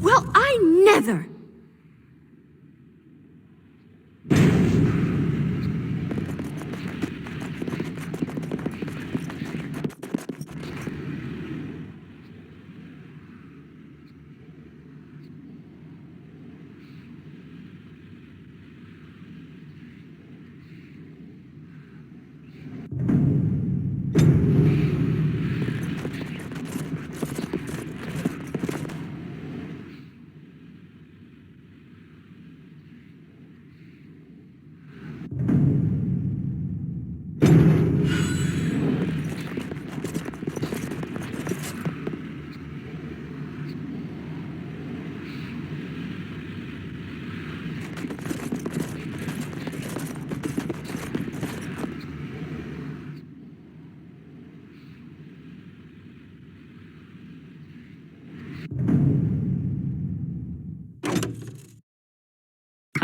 Well, I never!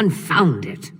Confound it.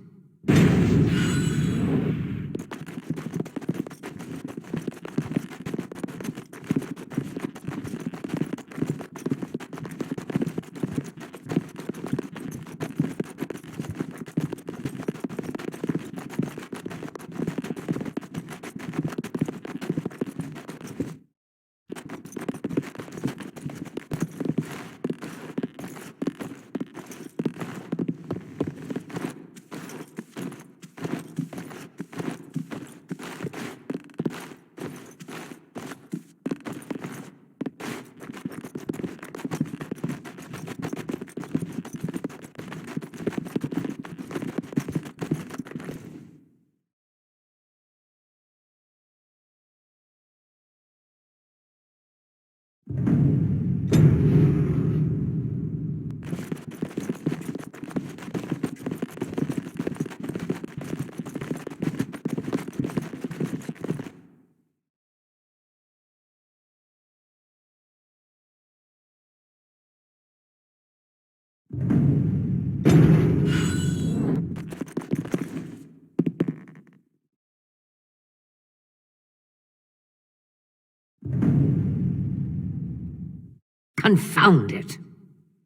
Confound it.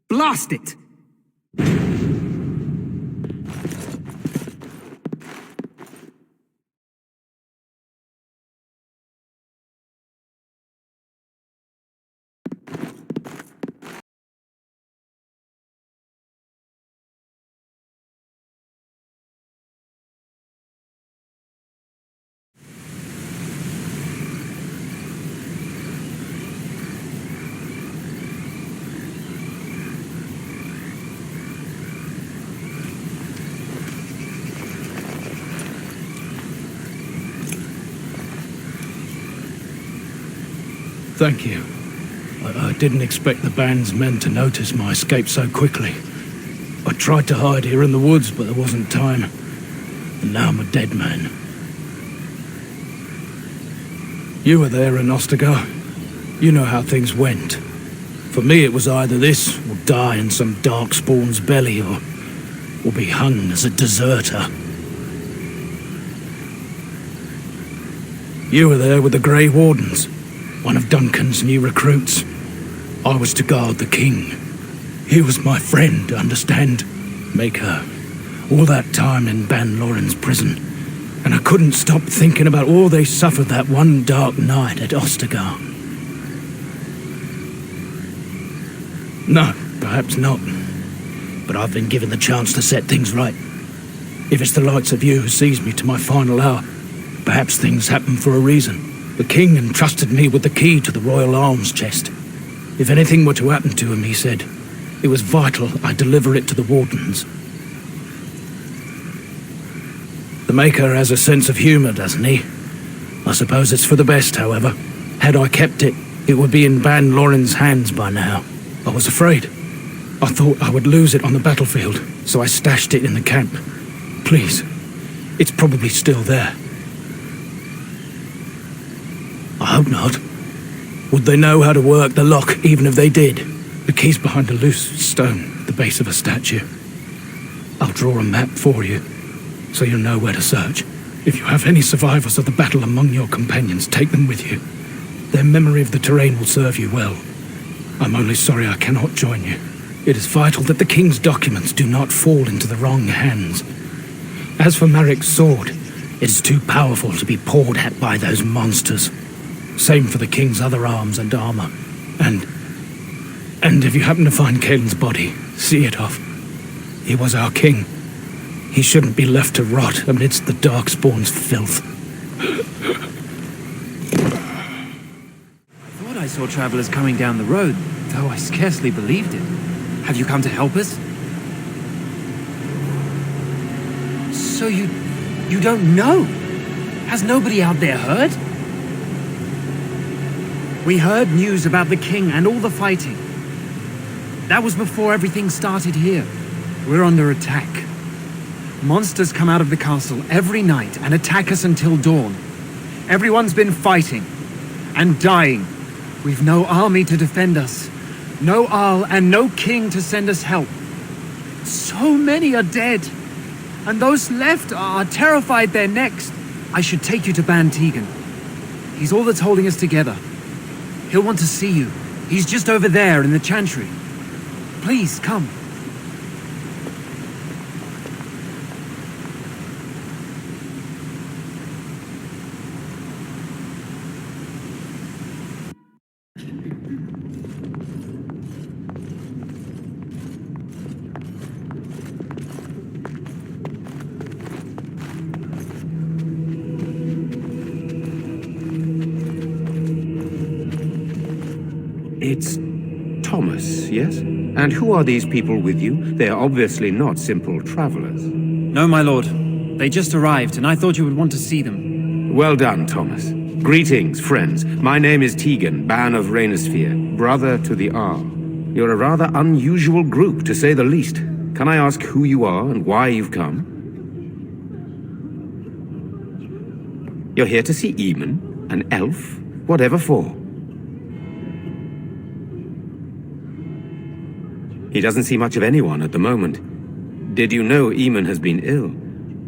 Blast it! Thank you. I didn't expect the band's men to notice my escape so quickly. I tried to hide here in the woods, but there wasn't time. And now I'm a dead man. You were there in Ostagar. You know how things went. For me, it was either this, or die in some dark spawn's belly, or be hung as a deserter. You were there with the Grey Wardens, one of Duncan's new recruits. I was to guard the king. He was my friend, understand? Maker. All that time in Ban Loren's prison. And I couldn't stop thinking about all they suffered that one dark night at Ostagar. No, perhaps not. But I've been given the chance to set things right. If it's the likes of you who sees me to my final hour, perhaps things happen for a reason. The king entrusted me with the key to the royal arms chest. If anything were to happen to him, he said, it was vital I deliver it to the wardens. The Maker has a sense of humor, doesn't he? I suppose it's for the best, however. Had I kept it, it would be in Ban Loren's hands by now. I was afraid. I thought I would lose it on the battlefield, so I stashed it in the camp. Please, it's probably still there. I hope not. Would they know how to work the lock, even if they did? The key's behind a loose stone at the base of a statue. I'll draw a map for you, so you'll know where to search. If you have any survivors of the battle among your companions, take them with you. Their memory of the terrain will serve you well. I'm only sorry I cannot join you. It is vital that the king's documents do not fall into the wrong hands. As for Marik's sword, it is too powerful to be pawed at by those monsters. Same for the king's other arms and armor. And if you happen to find Caelan's body, see it off. He was our king. He shouldn't be left to rot amidst the Darkspawn's filth. I thought I saw travelers coming down the road, though I scarcely believed it. Have you come to help us? So you don't know? Has nobody out there heard? We heard news about the king and all the fighting. That was before everything started here. We're under attack. Monsters come out of the castle every night and attack us until dawn. Everyone's been fighting and dying. We've no army to defend us, no Arl and no king to send us help. So many are dead, and those left are terrified they're next. I should take you to Ban Tegan. He's all that's holding us together. He'll want to see you. He's just over there in the chantry. Please, come. It's Thomas, yes? And who are these people with you? They are obviously not simple travelers. No, my lord. They just arrived, and I thought you would want to see them. Well done, Thomas. Greetings, friends. My name is Tegan, Ban of Rainersphere, brother to the Arl. You're a rather unusual group, to say the least. Can I ask who you are and why you've come? You're here to see Eamon, an elf? Whatever for? He doesn't see much of anyone at the moment. Did you know Eamon has been ill?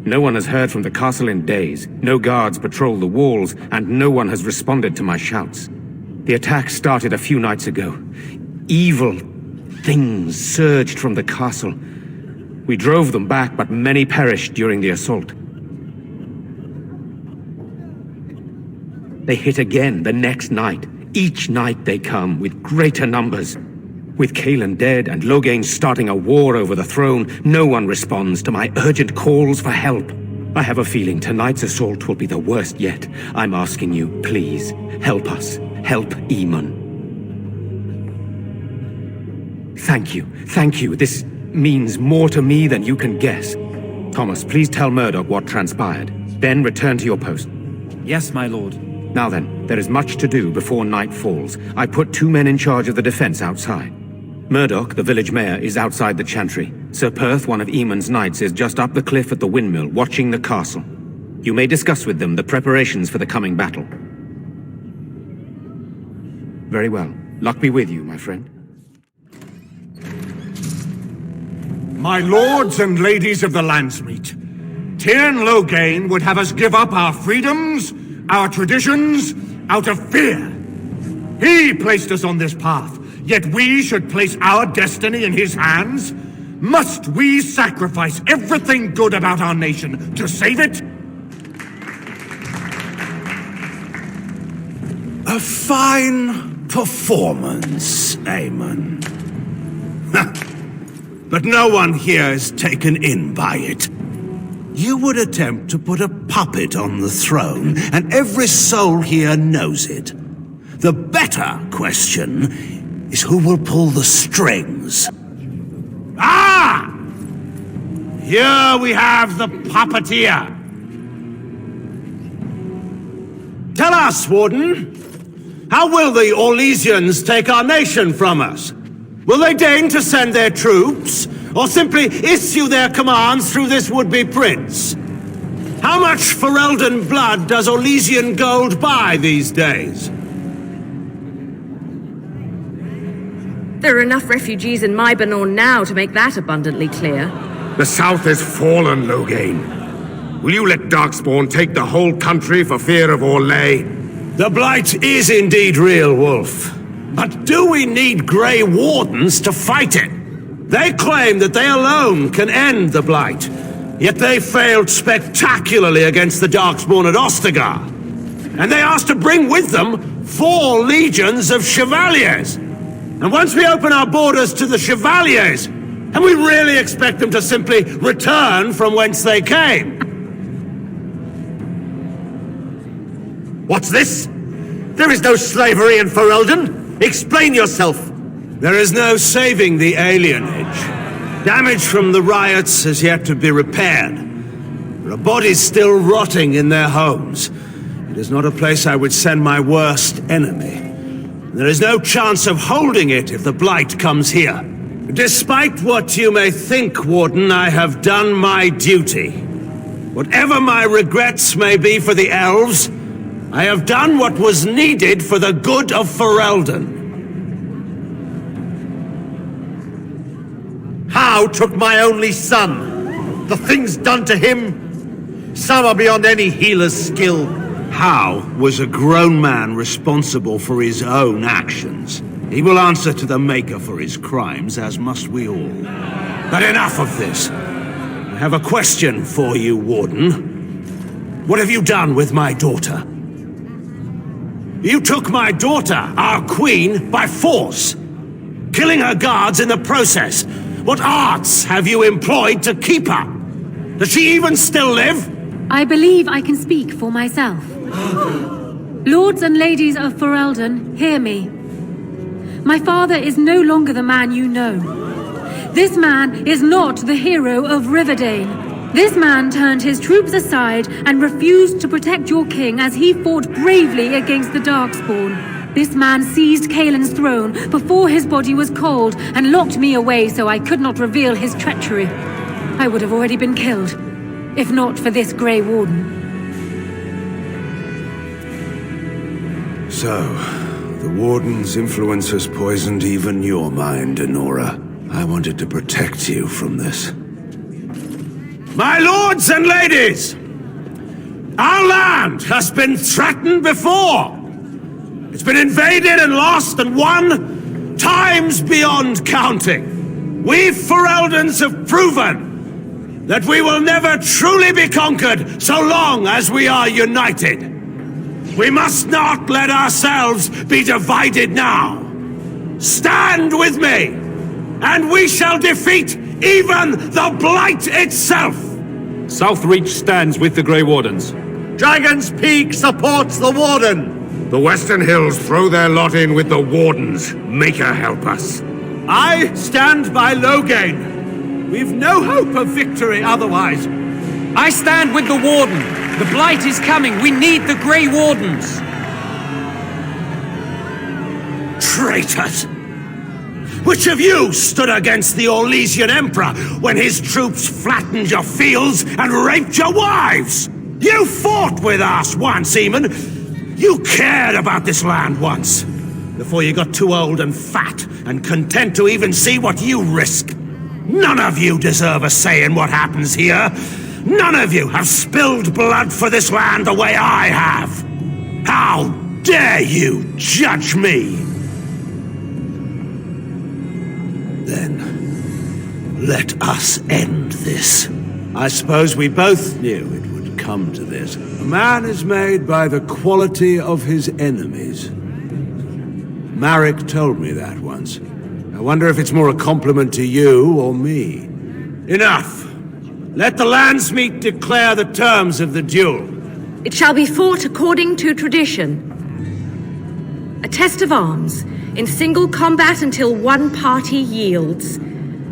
No one has heard from the castle in days. No guards patrol the walls, and no one has responded to my shouts. The attack started a few nights ago. Evil things surged from the castle. We drove them back, but many perished during the assault. They hit again the next night. Each night they come, with greater numbers. With Caelan dead and Loghain starting a war over the throne, no one responds to my urgent calls for help. I have a feeling tonight's assault will be the worst yet. I'm asking you, please, help us. Help Eamon. Thank you. This means more to me than you can guess. Thomas, please tell Murdoch what transpired. Then return to your post. Yes, my lord. Now then, there is much to do before night falls. I put 2 men in charge of the defense outside. Murdoch, the village mayor, is outside the chantry. Sir Perth, one of Eamon's knights, is just up the cliff at the windmill, watching the castle. You may discuss with them the preparations for the coming battle. Very well. Luck be with you, my friend. My lords and ladies of the landsmeet, Tyrn Loghain would have us give up our freedoms, our traditions, out of fear. He placed us on this path, yet we should place our destiny in his hands? Must we sacrifice everything good about our nation to save it? A fine performance, Eamon. But no one here is taken in by it. You would attempt to put a puppet on the throne, and every soul here knows it. The better question is who will pull the strings. Ah! Here we have the puppeteer. Tell us, Warden, how will the Orlesians take our nation from us? Will they deign to send their troops, or simply issue their commands through this would-be prince? How much Ferelden blood does Orlesian gold buy these days? There are enough refugees in Mybanor now to make that abundantly clear. The south is fallen, Loghain. Will you let Darkspawn take the whole country for fear of Orlais? The Blight is indeed real, Wolf. But do we need Grey Wardens to fight it? They claim that they alone can end the Blight, yet they failed spectacularly against the Darkspawn at Ostagar. And they asked to bring with them 4 legions of Chevaliers. And once we open our borders to the Chevaliers, and we really expect them to simply return from whence they came? What's this? There is no slavery in Ferelden. Explain yourself. There is no saving the alienage. Damage from the riots has yet to be repaired. There are bodies still rotting in their homes. It is not a place I would send my worst enemy. There is no chance of holding it if the Blight comes here. Despite what you may think, Warden, I have done my duty. Whatever my regrets may be for the elves, I have done what was needed for the good of Ferelden. How took my only son? The things done to him? Some are beyond any healer's skill. How was a grown man responsible for his own actions? He will answer to the Maker for his crimes, as must we all. But enough of this. I have a question for you, Warden. What have you done with my daughter? You took my daughter, our queen, by force, killing her guards in the process. What arts have you employed to keep her? Does she even still live? I believe I can speak for myself. Lords and ladies of Ferelden, hear me. My father is no longer the man you know. This man is not the hero of Riverdane. This man turned his troops aside and refused to protect your king as he fought bravely against the Darkspawn. This man seized Kaelin's throne before his body was cold and locked me away so I could not reveal his treachery. I would have already been killed, if not for this Grey Warden. So, the Warden's influence has poisoned even your mind, Enora. I wanted to protect you from this. My lords and ladies! Our land has been threatened before! It's been invaded and lost and won times beyond counting. We Fereldans have proven that we will never truly be conquered so long as we are united. We must not let ourselves be divided now. Stand with me, and we shall defeat even the Blight itself! Southreach stands with the Grey Wardens. Dragon's Peak supports the Warden. The Western Hills throw their lot in with the Wardens. Maker help us. I stand by Loghain. We've no hope of victory otherwise. I stand with the Warden. The Blight is coming. We need the Grey Wardens. Traitors! Which of you stood against the Orlesian Emperor when his troops flattened your fields and raped your wives? You fought with us once, Eamon. You cared about this land once, before you got too old and fat and content to even see what you risk. None of you deserve a say in what happens here. None of you have spilled blood for this land the way I have. How dare you judge me? Then, let us end this. I suppose we both knew it would come to this. A man is made by the quality of his enemies. Marek told me that once. I wonder if it's more a compliment to you or me. Enough! Let the landsmeet declare the terms of the duel. It shall be fought according to tradition. A test of arms, in single combat until one party yields.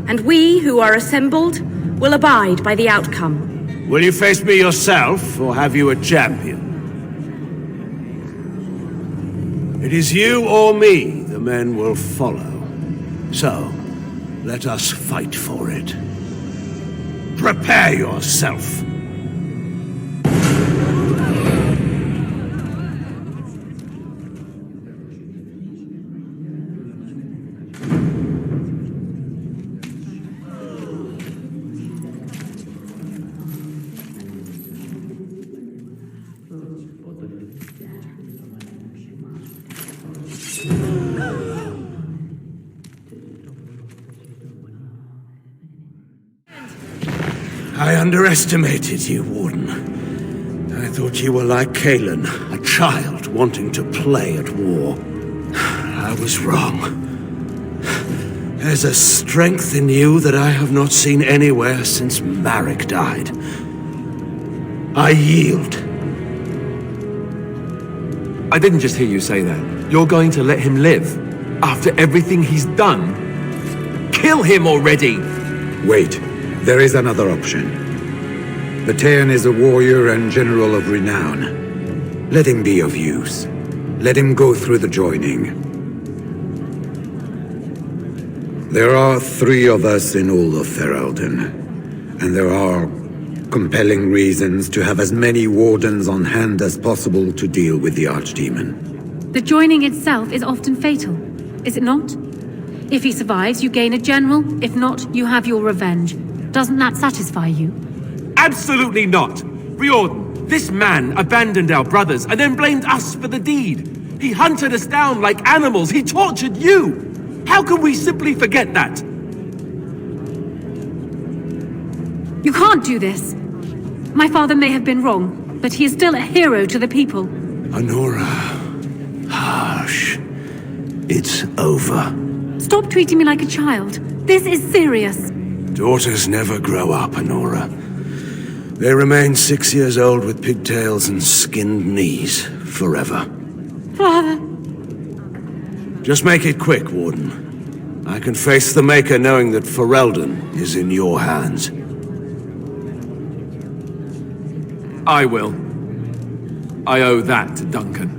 And we, who are assembled, will abide by the outcome. Will you face me yourself, or have you a champion? It is you or me the men will follow. So, let us fight for it. Prepare yourself. I underestimated you, Warden. I thought you were like Kalen, a child wanting to play at war. I was wrong. There's a strength in you that I have not seen anywhere since Marek died. I yield. I didn't just hear you say that. You're going to let him live? After everything he's done? Kill him already! Wait. There is another option. Loghain is a warrior and general of renown. Let him be of use. Let him go through the joining. There are 3 of us in all of Ferelden, and there are compelling reasons to have as many wardens on hand as possible to deal with the Archdemon. The joining itself is often fatal, is it not? If he survives, you gain a general. If not, you have your revenge. Doesn't that satisfy you? Absolutely not! Riordan, this man abandoned our brothers and then blamed us for the deed. He hunted us down like animals. He tortured you. How can we simply forget that? You can't do this. My father may have been wrong, but he is still a hero to the people. Honora. Harsh. It's over. Stop treating me like a child. This is serious. Daughters never grow up, Honora. They remain 6 years old with pigtails and skinned knees forever. Father. Just make it quick, Warden. I can face the Maker knowing that Ferelden is in your hands. I will. I owe that to Duncan.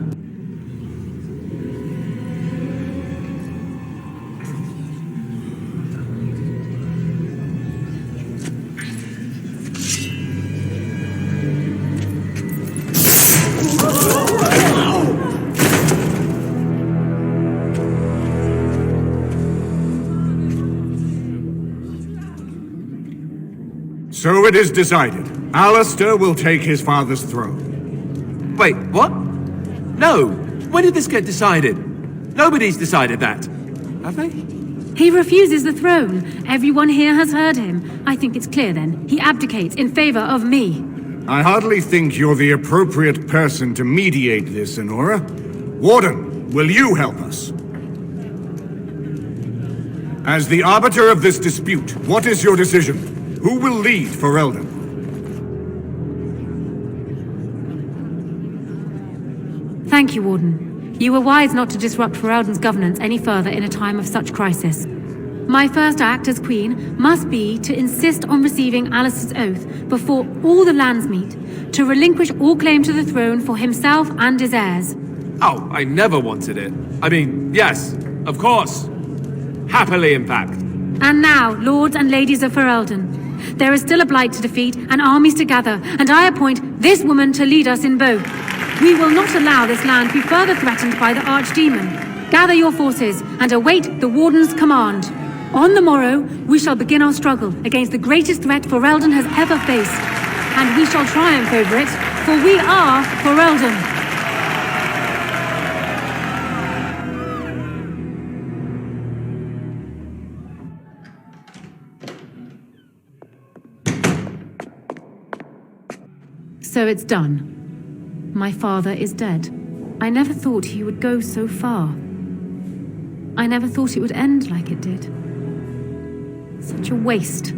So it is decided. Alistair will take his father's throne. Wait, what? No. When did this get decided? Nobody's decided that. Have they? He refuses the throne. Everyone here has heard him. I think it's clear then. He abdicates in favor of me. I hardly think you're the appropriate person to mediate this, Honora. Warden, will you help us? As the arbiter of this dispute, what is your decision? Who will lead Ferelden? Thank you, Warden. You were wise not to disrupt Ferelden's governance any further in a time of such crisis. My first act as Queen must be to insist on receiving Alistair's oath before all the landsmeet, to relinquish all claim to the throne for himself and his heirs. Oh, I never wanted it. I mean, yes, of course. Happily, in fact. And now, lords and ladies of Ferelden, there is still a blight to defeat and armies to gather, and I appoint this woman to lead us in both. We will not allow this land be further threatened by the Archdemon. Gather your forces and await the Warden's command. On the morrow, we shall begin our struggle against the greatest threat Ferelden has ever faced. And we shall triumph over it, for we are Ferelden. So it's done. My father is dead. I never thought he would go so far. I never thought it would end like it did. Such a waste.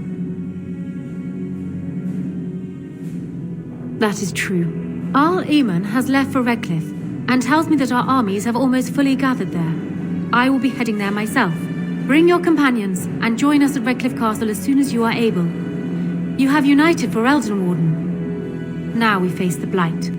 That is true. Arl Eamon has left for Redcliffe and tells me that our armies have almost fully gathered there. I will be heading there myself. Bring your companions and join us at Redcliffe Castle as soon as you are able. You have united Ferelden, Warden. Now we face the Blight.